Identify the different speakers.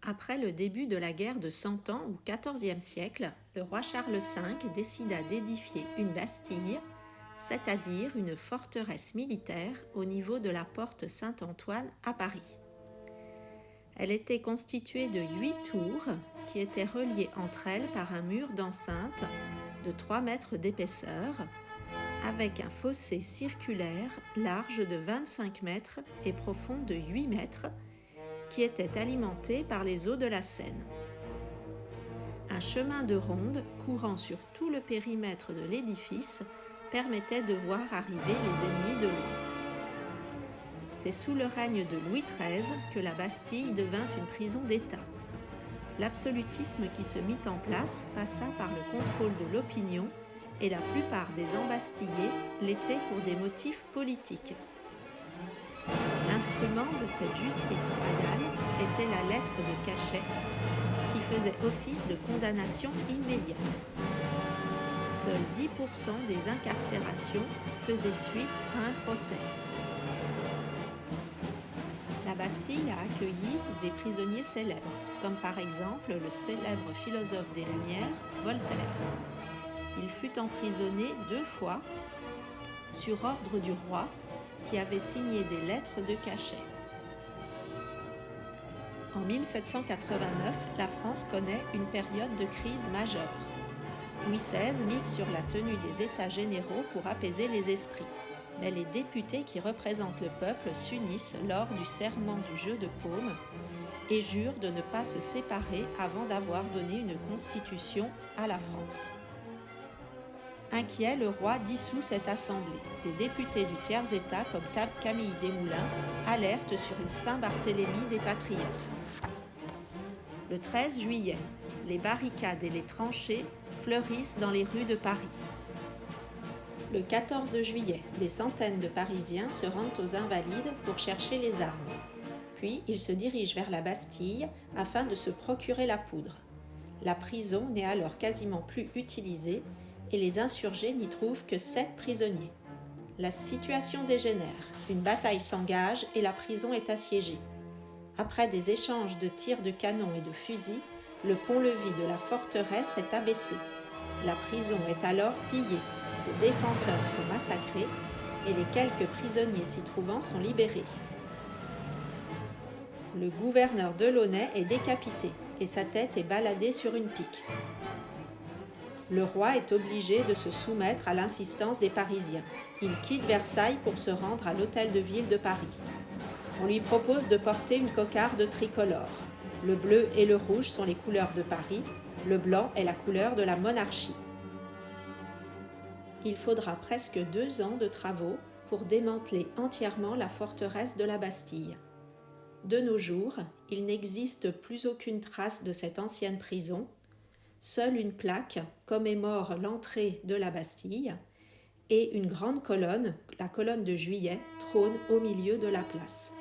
Speaker 1: Après le début de la guerre de Cent Ans au XIVe siècle, le roi Charles V décida d'édifier une bastille, c'est-à-dire une forteresse militaire au niveau de la porte Saint-Antoine à Paris. Elle était constituée de 8 tours qui étaient reliées entre elles par un mur d'enceinte de 3 mètres d'épaisseur, avec un fossé circulaire large de 25 mètres et profond de 8 mètres, qui était alimenté par les eaux de la Seine. Un chemin de ronde courant sur tout le périmètre de l'édifice permettait de voir arriver les ennemis de loin. C'est sous le règne de Louis XIII que la Bastille devint une prison d'État. L'absolutisme qui se mit en place passa par le contrôle de l'opinion et la plupart des embastillés l'étaient pour des motifs politiques. L'instrument de cette justice royale était la lettre de cachet qui faisait office de condamnation immédiate. Seuls 10% des incarcérations faisaient suite à un procès. La Bastille a accueilli des prisonniers célèbres, comme par exemple le célèbre philosophe des Lumières, Voltaire. Il fut emprisonné 2 fois sur ordre du roi qui avait signé des lettres de cachet. En 1789, la France connaît une période de crise majeure. Louis XVI mise sur la tenue des États généraux pour apaiser les esprits. Mais les députés qui représentent le peuple s'unissent lors du serment du jeu de paume et jurent de ne pas se séparer avant d'avoir donné une constitution à la France. Inquiet, le roi dissout cette assemblée. Des députés du tiers-état comme Camille Desmoulins alertent sur une Saint-Barthélemy des patriotes. Le 13 juillet, les barricades et les tranchées fleurissent dans les rues de Paris. Le 14 juillet, des centaines de Parisiens se rendent aux Invalides pour chercher les armes. Puis, ils se dirigent vers la Bastille afin de se procurer la poudre. La prison n'est alors quasiment plus utilisée et les insurgés n'y trouvent que 7 prisonniers. La situation dégénère, une bataille s'engage et la prison est assiégée. Après des échanges de tirs de canon et de fusils, le pont-levis de la forteresse est abaissé. La prison est alors pillée, ses défenseurs sont massacrés et les quelques prisonniers s'y trouvant sont libérés. Le gouverneur Delaunay est décapité et sa tête est baladée sur une pique. Le roi est obligé de se soumettre à l'insistance des Parisiens. Il quitte Versailles pour se rendre à l'hôtel de ville de Paris. On lui propose de porter une cocarde tricolore. Le bleu et le rouge sont les couleurs de Paris, le blanc est la couleur de la monarchie. Il faudra presque 2 ans de travaux pour démanteler entièrement la forteresse de la Bastille. De nos jours, il n'existe plus aucune trace de cette ancienne prison. Seule une plaque commémore l'entrée de la Bastille et une grande colonne, la colonne de Juillet, trône au milieu de la place.